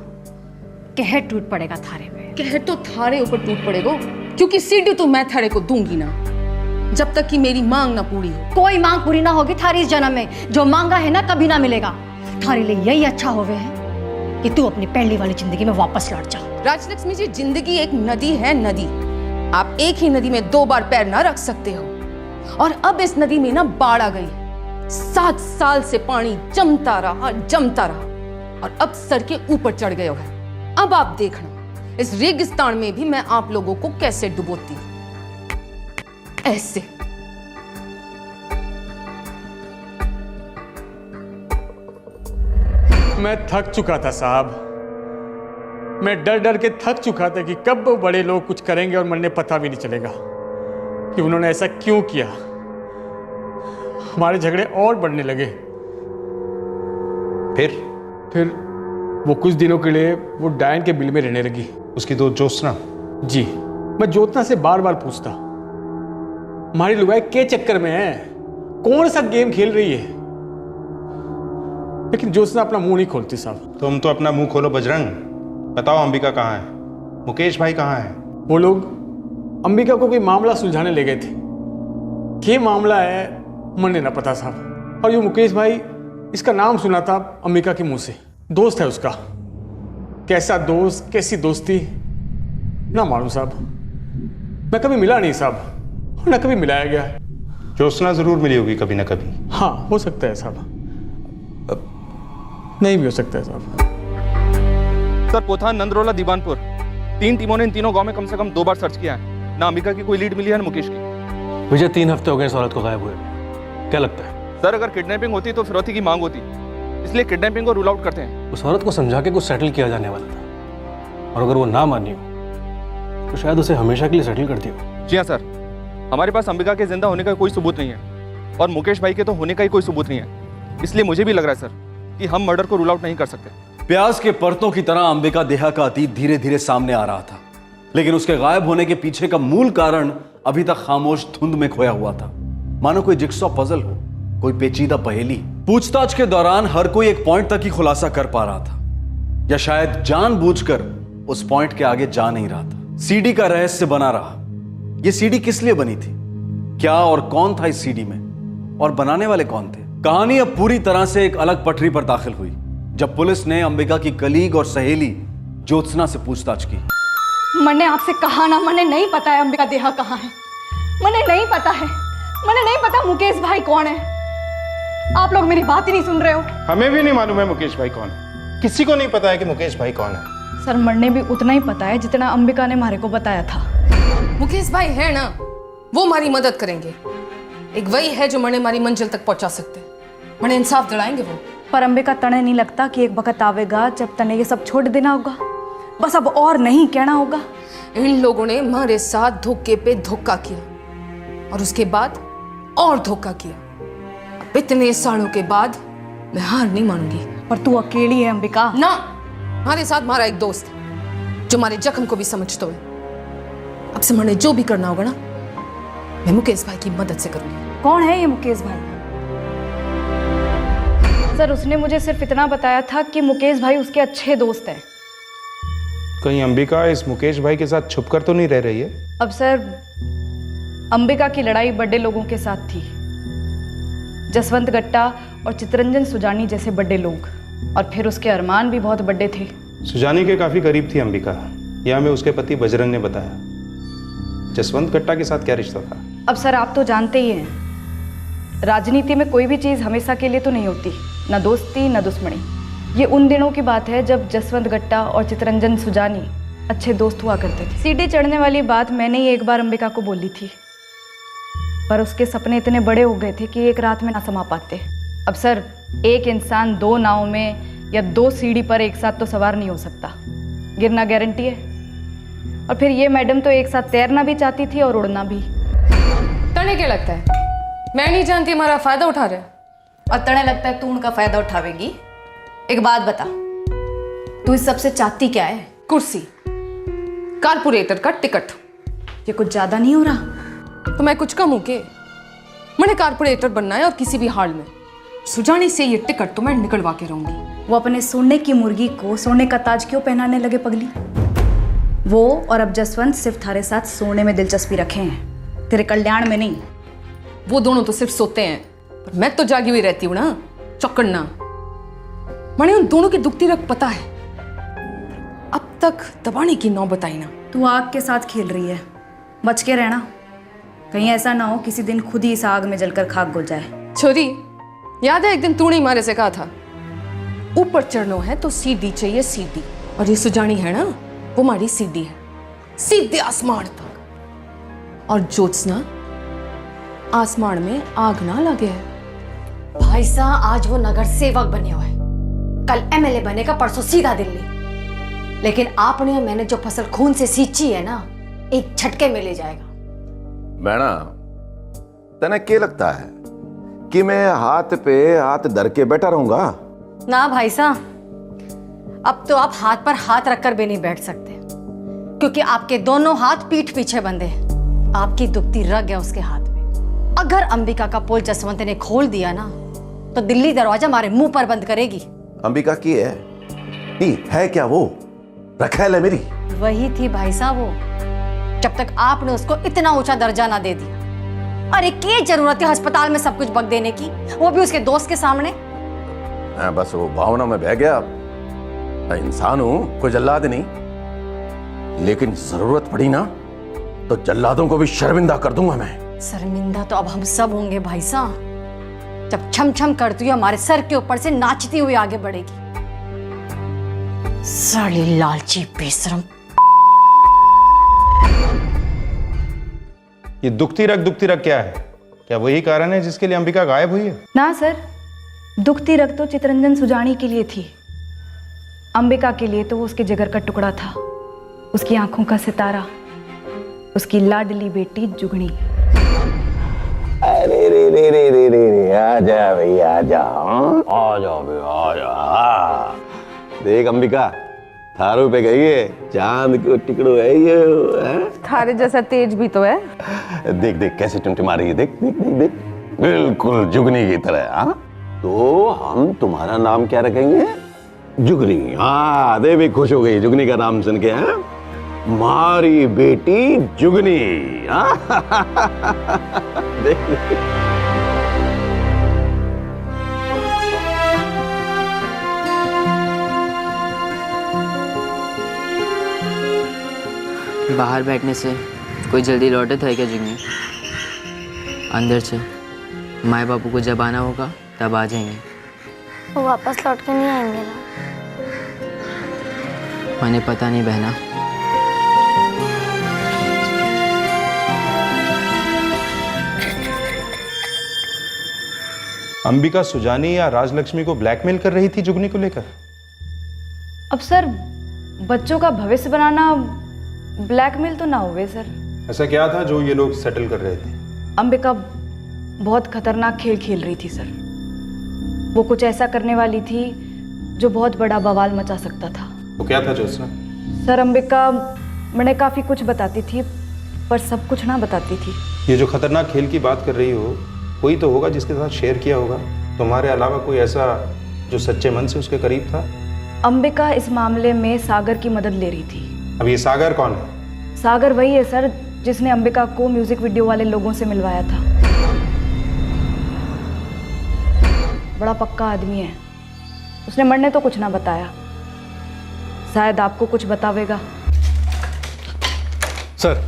कहर टूट पड़ेगा थारे पे। कहर तो थारे ऊपर टूट पड़ेगा, क्योंकि सीढ़ी तो मैं थारे को दूंगी ना, जब तक कि मेरी मांग ना पूरी हो। कोई मांग पूरी ना होगी थारी इस जन्म में। जो मांगा है ना कभी ना मिलेगा। थारे लिए यही अच्छा होवे है कि तू अपनी पहली वाली जिंदगी में वापस लौट जा। राजलक्ष्मी जी, जिंदगी एक नदी है, नदी। आप एक ही नदी में 2 बार पैर ना रख सकते हो, और अब इस नदी में ना बाढ़ आ गई। 7 साल से पानी जमता रहा, और अब सर के ऊपर चढ़ गया है। अब आप देखना, इस रेगिस्तान में भी मैं आप लोगों को कैसे डुबोती हूं। ऐसे। मैं थक चुका था साहब, मैं डर डर के थक चुका था कि कब वो बड़े लोग कुछ करेंगे और मुझे पता भी नहीं चलेगा कि उन्होंने ऐसा क्यों किया। हमारे झगड़े और बढ़ने लगे। फिर वो कुछ दिनों के लिए वो डायन के बिल में रहने लगी। उसकी दोस्त ज्योत्सना? जी। मैं ज्योत्सना से बार बार पूछता, हमारी लुगाई के चक्कर में है, कौन सा गेम खेल रही है, लेकिन ज्योत्सना अपना मुंह नहीं खोलती साहब। तुम तो अपना मुंह खोलो बजरंग। बताओ अंबिका कहाँ है, मुकेश भाई कहाँ है? वो लोग अंबिका को कोई मामला सुलझाने ले गए थे। क्या मामला है मुझे ना पता साहब। और ये मुकेश भाई, इसका नाम सुना था अंबिका के मुंह से। दोस्त है उसका, कैसा दोस्त, कैसी दोस्ती ना मालूम साहब। मैं कभी मिला नहीं साहब, ना कभी मिलाया गया। ज्योत्सना जरूर मिली होगी कभी ना कभी। हाँ, हो सकता है साहब, नहीं भी हो सकता है साहब। सर, पोथा, नंदरोला, दीवानपुर, 3 टीमों ने इन तीनों गांव में कम से कम 2 बार सर्च किया है। ना अंबिका की कोई लीड मिली है ना मुकेश की। मुझे 3 हफ्ते हो गए इस औरत को गायब हुए। क्या लगता है? सर, अगर किडनैपिंग होती तो फिरौती की मांग होती, इसलिए किडनैपिंग को रूल आउट करते हैं। उस औरत को समझा के कुछ सेटल किया जाने वाला था, और अगर वो ना मानी हो तो शायद उसे हमेशा के लिए सेटल कर दिया। जी हाँ सर, हमारे पास अंबिका के जिंदा होने का कोई सबूत नहीं है, और मुकेश भाई के तो होने का ही कोई सबूत नहीं है। इसलिए मुझे भी लग रहा है सर कि हम मर्डर को रूल आउट नहीं कर सकते। प्याज के परतों की तरह अंबिका देहा का अतीत धीरे धीरे सामने आ रहा था, लेकिन उसके गायब होने के पीछे का मूल कारण अभी तक खामोश धुंध में खोया हुआ था, मानो कोई जिक्सॉ पजल हो, कोई पेचीदा पहेली। पूछताछ के दौरान हर कोई एक पॉइंट तक ही खुलासा कर पा रहा था, या शायद जानबूझकर उस पॉइंट के आगे जा नहीं रहा था। सीडी का रहस्य बना रहा। यह सीडी किस लिए बनी थी, क्या और कौन था इस सीडी में, और बनाने वाले कौन थे? कहानी अब पूरी तरह से एक अलग पटरी पर दाखिल हुई जब पुलिस ने अंबिका की कलीग और सहेली ज्योत्सना से पूछताछ की। मैंने आपसे कहा ना, मैंने नहीं पता है अंबिका देहा कहाँ है। मैंने नहीं पता है, मैंने नहीं पता मुकेश भाई कौन है। आप लोग मेरी बात ही नहीं सुन रहे हो। हमें भी नहीं मालूम है मुकेश भाई कौन है। किसी को नहीं पता है कि मुकेश भाई कौन है। सर, मरने भी उतना ही पता है जितना अंबिका ने हमारे को बताया था। मुकेश भाई है ना, वो हमारी मदद करेंगे। एक वही है जो मने हमारी मंजिल तक पहुंचा सकते, मने इंसाफ दिलाएंगे वो। पर अंबिका तने नहीं लगता कि एक वक्त आवेगा जब तने ये सब छोड़ देना होगा, बस अब और नहीं कहना होगा। इन लोगों ने हमारे साथ धोखे पे धोखा किया, और उसके बाद और धोखा किया। अब इतने सालों के बाद मैं हार नहीं मानूंगी। पर तू अकेली है अंबिका। ना, हमारे साथ हमारा एक दोस्त है जो हमारे जख्म को भी समझता है। अब से मैंने जो भी करना होगा ना, मैं मुकेश भाई की मदद से करूंगी। कौन है ये मुकेश भाई? सर उसने मुझे सिर्फ इतना बताया था कि मुकेश भाई उसके अच्छे दोस्त हैं। कहीं अंबिका इस मुकेश भाई के साथ छुपकर तो नहीं रह रही है? अब सर अंबिका की लड़ाई बड़े लोगों के साथ थी, जसवंत गट्टा और चितरंजन सुजानी जैसे बड़े लोग, और फिर उसके अरमान भी बहुत बड़े थे। सुजानी के काफी करीब थी अंबिका, यह हमें उसके पति बजरंग ने बताया। जसवंत गट्टा के साथ क्या रिश्ता था? अब सर आप तो जानते ही हैं, राजनीति में कोई भी चीज़ हमेशा के लिए तो नहीं होती, ना दोस्ती ना दुश्मनी। ये उन दिनों की बात है जब जसवंत गट्टा और चितरंजन सुजानी अच्छे दोस्त हुआ करते थे। सीढ़ी चढ़ने वाली बात मैंने ही एक बार अंबिका को बोली थी, पर उसके सपने इतने बड़े हो गए थे कि एक रात में ना समा पाते। अब सर एक इंसान 2 नाव में या 2 सीढ़ी पर एक साथ तो सवार नहीं हो सकता, गिरना गारंटी है। और फिर ये मैडम तो एक साथ तैरना भी चाहती थी और उड़ना भी। तने क्या लगता है मैं नहीं जानती हमारा फायदा उठा रहे? और तने लगता है तू उनका फायदा उठावेगी? एक बात बता, तू इस सबसे चाहती क्या है? कुर्सी, कारपोरेटर का टिकट। ये कुछ ज्यादा नहीं हो रहा? तो मैं कुछ कम हूं के? मैंने कारपोरेटर बनना है और किसी भी हाल में। सुजानी से ये टिकट तो मैं निकलवा के रहूंगी। वो अपने सोने की मुर्गी को सोने का ताज क्यों पहनाने लगे पगली? वो और अब जसवंत सिर्फ थारे साथ सोने में दिलचस्पी रखे हैं, तेरे कल्याण में नहीं। वो दोनों तो सिर्फ सोते हैं, पर मैं तो जागी हुई रहती हूँ ना, चौकन्ना। मैंने उन दोनों की दुखती रख पता है, अब तक दबाने की नौ बताई ना। तू आग के साथ खेल रही है, बच के रहना, कहीं ऐसा ना हो किसी दिन खुद ही इस आग में जलकर खाक हो जाए। छोरी, याद है एक दिन तूने मारे से कहा था ऊपर चढ़ना है तो सीढ़ी चाहिए, सीढ़ी। और ये सुजानी है ना, वो हमारी सीढ़ी है, सीधे आसमान तक। और ज्योत्सना आसमान में आग ना लगे है। भाई साहब आज वो नगर सेवक बने हुए, कल एमएलए बनेगा, परसों सीधा दिल्ली। लेकिन आपने और मैंने जो फसल खून से सींची है ना, एक झटके में ले जाएगा। मैना तने क्या लगता है कि मैं हाथ पे हाथ धर के बैठा रहूंगा? ना भाई साहब, अब तो आप हाथ पर हाथ रखकर भी नहीं बैठ सकते, क्योंकि आपके दोनों हाथ पीठ पीछे बंधे हैं। आपकी दुखती रग है उसके हाथ में। अगर अंबिका का पोल जसवंत ने खोल दिया ना, तो दिल्ली दरवाजा हमारे मुंह पर बंद करेगी। अंबिका की है क्या वो? रखेल है मेरी? वही थी भाई साहब वो, जब तक आपने उसको इतना ऊंचा दर्जा ना दे दिया। अरे क्या जरूरत है अस्पताल में सब कुछ बक देने की, वो भी उसके दोस्त के सामने? मैं बस वो भावना में बह गया। मैं इंसान हूं, कोई जल्लाद नहीं, लेकिन जरूरत पड़ी ना तो जल्लादों को भी शर्मिंदा कर दूंगा मैं। शर्मिंदा तो अब हम सब होंगे भाई साहब, जब छम छम करती हुई हमारे सर के ऊपर से नाचती हुई आगे बढ़ेगी। साली लालची बेशरम। ये दुखती रग क्या है? क्या वही कारण है जिसके लिए अंबिका गायब हुई है? ना सर, दुखती रग तो चितरंजन सुजानी के लिए थी, अंबिका के लिए तो वो उसके जिगर का टुकड़ा था, उसकी आंखों का सितारा, उसकी लाडली बेटी जुगनी। अरे रे रे रे रे रे, आजा भैया आजा, आ जाओ भैया आ जा। देख अंबिका, थारू पे गई है, चांद को टिकड़ो है ये है? थारे जैसा तेज भी तो है। देख देख कैसे टिमटिमा रही है, देख देख देख देख, बिल्कुल जुगनी की तरह। हाँ तो हम तुम्हारा नाम क्या रखेंगे? जुगनी। हाँ देवी खुश हो गई जुगनी का नाम सुन के। हाँ मारी बेटी जुगनी। हाँ देख बाहर बैठने से कोई जल्दी लौटे था क्या जुगनी? अंदर से माए बापू को जब आना होगा तब आ जाएंगे। वो वापस लौट के नहीं आएंगे ना? मैंने पता नहीं बहना। अंबिका सुजानी या राजलक्ष्मी को ब्लैकमेल कर रही थी जुगनी को लेकर? अब सर बच्चों का भविष्य बनाना ब्लैकमेल तो ना हुए सर। ऐसा क्या था जो ये लोग सेटल कर रहे थे? अंबिका बहुत खतरनाक खेल खेल रही थी सर। वो कुछ ऐसा करने वाली थी जो बहुत बड़ा बवाल मचा सकता था। वो क्या था ज्योत्सना? सर अंबिका मैंने काफ़ी कुछ बताती थी पर सब कुछ ना बताती थी। ये जो खतरनाक खेल की बात कर रही हो कोई तो होगा जिसके साथ शेयर किया होगा, तुम्हारे अलावा कोई ऐसा जो सच्चे मन से उसके करीब था? अंबिका इस मामले में सागर की मदद ले रही थी। अब ये सागर कौन है? सागर वही है सर जिसने अंबिका को म्यूजिक वीडियो वाले लोगों से मिलवाया था। बड़ा पक्का आदमी है, उसने मरने तो कुछ ना बताया, शायद आपको कुछ बतावेगा। सर,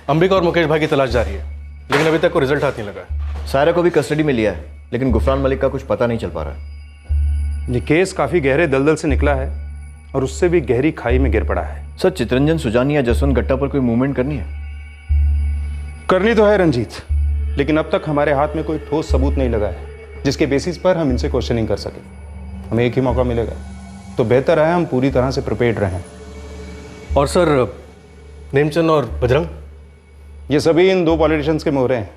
अंबिका और मुकेश भाई की तलाश जारी है, लेकिन अभी तक कोई रिजल्ट हाथ नहीं लगा है। सायरा को भी कस्टडी में लिया है, लेकिन गुफरान मलिक का कुछ पता नहीं चल पा रहा है। ये केस काफी गहरे दलदल से निकला है और उससे भी गहरी खाई में गिर पड़ा है। सर, चितरंजन सुजानी या जसवंत गट्टा पर कोई मूवमेंट करनी है? करनी तो है रंजीत, लेकिन अब तक हमारे हाथ में कोई ठोस सबूत नहीं लगा है जिसके बेसिस पर हम इनसे क्वेश्चनिंग कर सके। हमें एक ही मौका मिलेगा, तो बेहतर है हम पूरी तरह से प्रिपेयर्ड रहें। और सर, नेमचंद और बजरंग, ये सभी इन दो पॉलिटिशियंस के मोहरे हैं,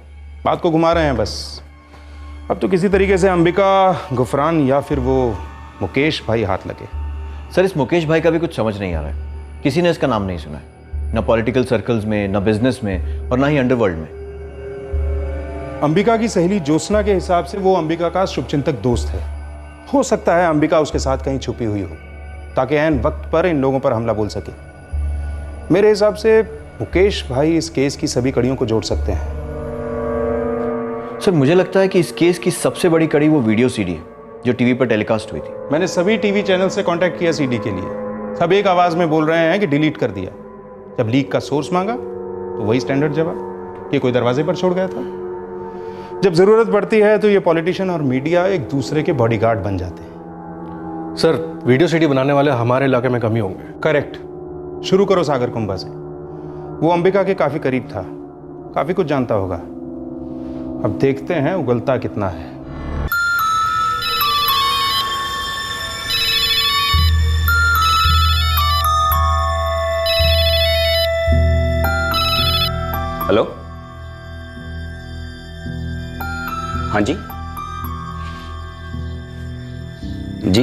बात को घुमा रहे हैं बस। अब तो किसी तरीके से अंबिका, गुफरान या फिर वो मुकेश भाई हाथ लगे। सर, इस मुकेश भाई का भी कुछ समझ नहीं आ रहा है। किसी ने इसका नाम नहीं सुना है, ना पॉलिटिकल सर्कल्स में, ना बिजनेस में, और ना ही अंडरवर्ल्ड में। अंबिका की सहेली ज्योत्सना के हिसाब से वो अंबिका का शुभचिंतक दोस्त है। हो सकता है अंबिका उसके साथ कहीं छुपी हुई हो ताकि ऐन वक्त पर इन लोगों पर हमला बोल सके। मेरे हिसाब से मुकेश भाई इस केस की सभी कड़ियों को जोड़ सकते हैं। सर, मुझे लगता है कि इस केस की सबसे बड़ी कड़ी वो वीडियो सीडी है जो टीवी पर टेलीकास्ट हुई थी। मैंने सभी टीवी चैनल से कांटेक्ट किया सीडी के लिए, सब एक आवाज में बोल रहे हैं कि डिलीट कर दिया। जब लीक का सोर्स मांगा तो वही स्टैंडर्ड जवाब कि कोई दरवाजे पर छोड़ गया था। जब जरूरत पड़ती है तो ये पॉलिटिशियन और मीडिया एक दूसरे के बॉडीगार्ड बन जाते हैं। सर, वीडियो सीडी बनाने वाले हमारे इलाके में कम ही होंगे। करेक्ट। शुरू करो सागर कुंभा से। वो अंबिका के काफी करीब था, काफी कुछ जानता होगा। अब देखते हैं उगलता कितना है। हेलो, हाँ जी जी,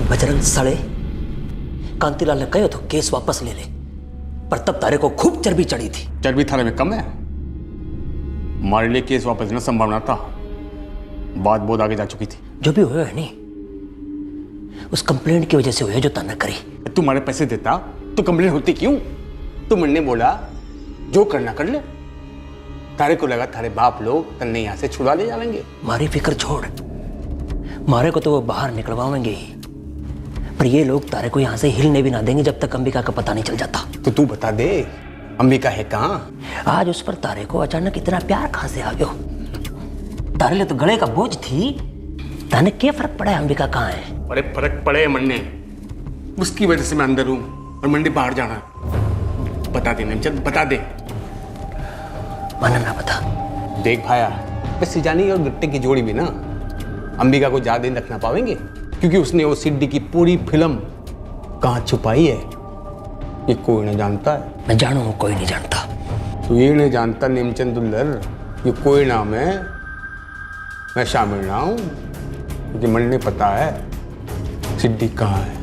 बजरंग साले, कांतिलाल ने कहो तो केस वापस ले ले, पर तब तारे को खूब चर्बी चढ़ी थी। चर्बी थारे में कम है, हमारे लिए केस वापस लेना संभावना था, बात बहुत आगे जा चुकी थी। जो भी हुआ है नहीं, उस कंप्लेंट की वजह से हुआ जो ताना करी। तुम्हारे पैसे देता तो कंप्लेंट होती क्यों? तुमने बोला जो करना कर ले, तारे को लगा थारे बाप लोग तन्ने यहाँ से छुड़ा ले जाएंगे। मारी फिक्र छोड़, मारे को तो वो बाहर निकलवाएंगे ही, पर ये लोग तारे को यहाँ से हिलने भी ना देंगे जब तक अंबिका का पता नहीं चल जाता। तो तू बता दे अंबिका है कहाँ? आज उस पर तारे को अचानक इतना प्यार कहाँ से आ गया? तारे लिए तो गले का बोझ थी, ताने क्या फर्क पड़ा है अंबिका कहाँ है? बड़े फर्क पड़े मन्ने, उसकी वजह से मैं अंदर हूँ और मंडी बाहर जाना। बता दे नेमचंद, बता दे। माना ना बता। देख भाया, बस सिजानी और गट्टे की जोड़ी भी ना अंबिका को ज्यादा दिन रख ना पाएंगे, क्योंकि उसने वो सिड्डी की पूरी फिल्म कहाँ छुपाई है ये कोई नहीं जानता है। मैं जानू, कोई नहीं जानता। तो ये नहीं जानता नेमचंद दुल्लर, ये कोई नाम है, मैं शामिल ना हूँ, क्योंकि मन ने पता है सिड्डी कहाँ है।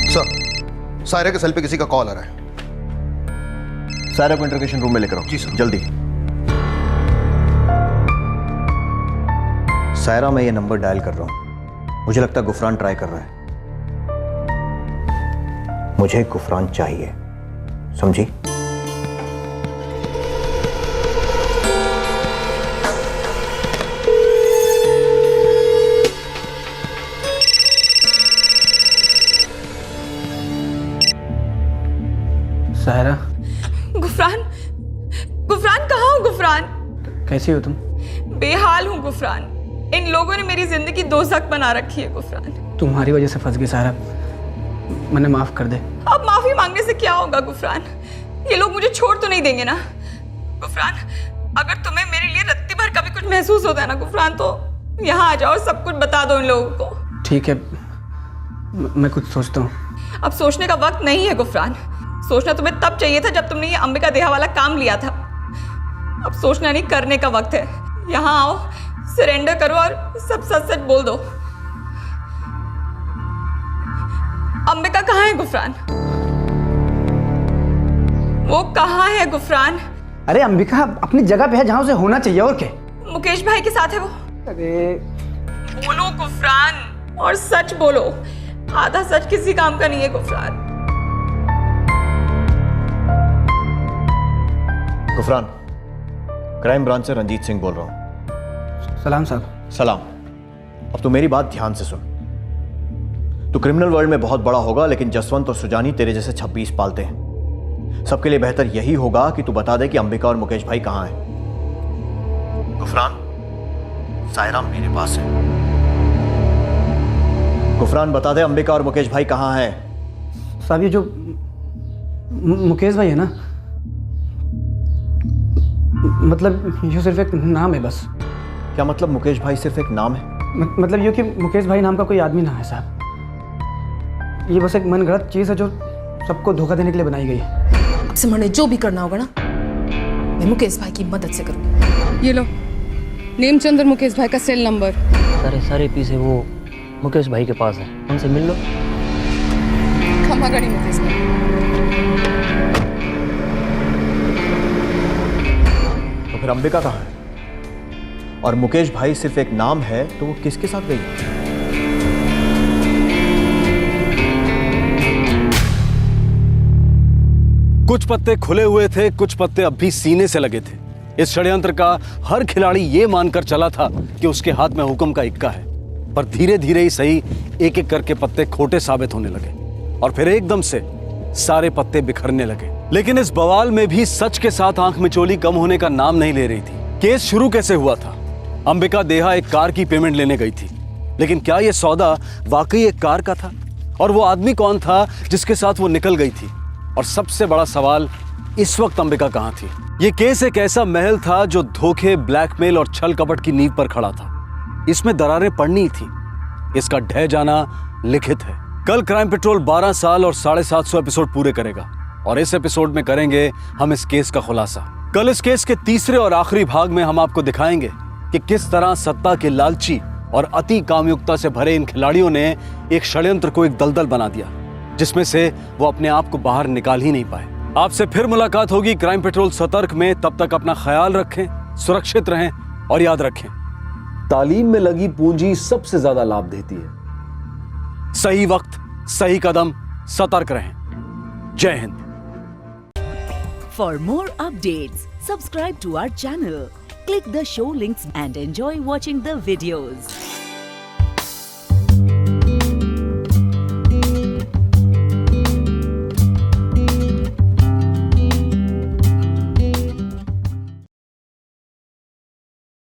सर, सायरा के सेल पे किसी का कॉल आ रहा है। सायरा को इंटरोगेशन रूम में लेकर आओ। जी सर। जल्दी। सायरा, मैं ये नंबर डायल कर रहा हूं, मुझे लगता है गुफरान ट्राई कर रहा है। मुझे गुफरान चाहिए, समझी? सायरा, गुफरान, गुफरान कहाँ हो गुफरान? कैसी हो तुम? बेहाल हूँ गुफरान, इन लोगों ने मेरी जिंदगी दोज़ख बना रखी है गुफरान। तुम्हारी वजह से फंस गई सायरा, मैंने माफ कर दे। अब माफी मांगने से क्या होगा गुफरान? ये लोग मुझे छोड़ तो नहीं देंगे ना? गुफरान, अगर तुम्हें मेरे लिए रत्ती भर अगर कभी कुछ महसूस होता है ना गुफरान, तो यहाँ आ जाओ, सब कुछ बता दो इन लोगों को। ठीक है, मैं कुछ सोचता हूँ। अब सोचने का वक्त नहीं है गुफरान। सोचना तुम्हें तब चाहिए था जब तुमने ये अंबिका देहा वाला काम लिया था। अब सोचना नहीं, करने का वक्त है। यहाँ आओ, सरेंडर करो और सब सच सच बोल दो। अंबिका कहाँ है गुफरान? वो कहाँ है गुफरान? अरे अंबिका अपनी जगह पे है जहाँ उसे होना चाहिए, और क्या? मुकेश भाई के साथ है वो। अरे बोलो गुफरान, और सच बोलो। आधा सच किसी काम का नहीं है गुफरान। गुफरान, क्राइम ब्रांच से रंजीत सिंह बोल रहा हूं। सलाम साहब। सलाम। अब तू मेरी बात ध्यान से सुन। तू क्रिमिनल वर्ल्ड में बहुत बड़ा होगा, लेकिन जसवंत और सुजानी तेरे जैसे 26 पालते हैं। सबके लिए बेहतर यही होगा कि तू बता दे कि अंबिका और मुकेश भाई कहां हैं। गुफरान, सायरा मेरे पास है। गुफरान बता दे, अंबिका और मुकेश भाई कहां हैं? साहब ये जो मुकेश भाई है ना, मतलब ये सिर्फ एक नाम है बस। क्या मतलब मुकेश भाई सिर्फ एक नाम है? मतलब ये कि मुकेश भाई नाम का कोई आदमी ना है साहब। ये बस एक मनगढ़ंत चीज है जो सबको धोखा देने के लिए बनाई गई है। अब से मैंने जो भी करना होगा ना, मैं मुकेश भाई की मदद से करूंगी। ये लो, नेमचंद और मुकेश भाई का सेल नंबर। सारे पीसे वो मुकेश भाई के पास है, उनसे मिल लो। खमागड़ी मुकेश भाई। तो फिर अंबिका कहां है? और मुकेश भाई सिर्फ एक नाम है, तो वो किसके साथ गई? कुछ पत्ते खुले हुए थे, कुछ पत्ते अब भी सीने से लगे थे। इस षड्यंत्र का हर खिलाड़ी ये मानकर चला था कि उसके हाथ में हुक्म का इक्का है, पर धीरे धीरे ही सही एक एक करके पत्ते खोटे साबित होने लगे और फिर एकदम से सारे पत्ते बिखरने लगे। लेकिन इस बवाल में भी सच के साथ आंख मिचोली कम होने का नाम नहीं ले रही थी। केस शुरू कैसे हुआ था? अंबिका देहा एक कार की पेमेंट लेने गई थी, लेकिन क्या यह सौदा वाकई एक कार का था? और वो आदमी कौन था जिसके साथ वो निकल गई थी? और सबसे बड़ा सवाल, इस वक्त अंबिका कहां थी? ये केस एक ऐसा महल था जो धोखे, ब्लैकमेल और छल कपट की नींव पर खड़ा था। इसमें दरारें पड़नी थी, इसका ढह जाना लिखित है। कल क्राइम पेट्रोल 12 साल और 750 एपिसोड पूरे करेगा और इस एपिसोड में करेंगे हम इस केस का खुलासा। कल इस केस के तीसरे और आखिरी भाग में हम आपको दिखाएंगे कि किस तरह सत्ता के लालची और अति कामयुक्ता से भरे इन खिलाड़ियों ने एक षड्यंत्र को एक दलदल बना दिया, जिसमें से वो अपने आप को बाहर निकाल ही नहीं पाए। आपसे फिर मुलाकात होगी क्राइम पेट्रोल सतर्क में। तब तक अपना ख्याल रखें, सुरक्षित रहें और याद रखें, तालीम में लगी पूंजी सबसे ज्यादा लाभ देती है। सही वक्त, सही कदम, सतर्क रहें। जय Hind. For more updates, subscribe to our channel, click the show links and enjoy watching the videos.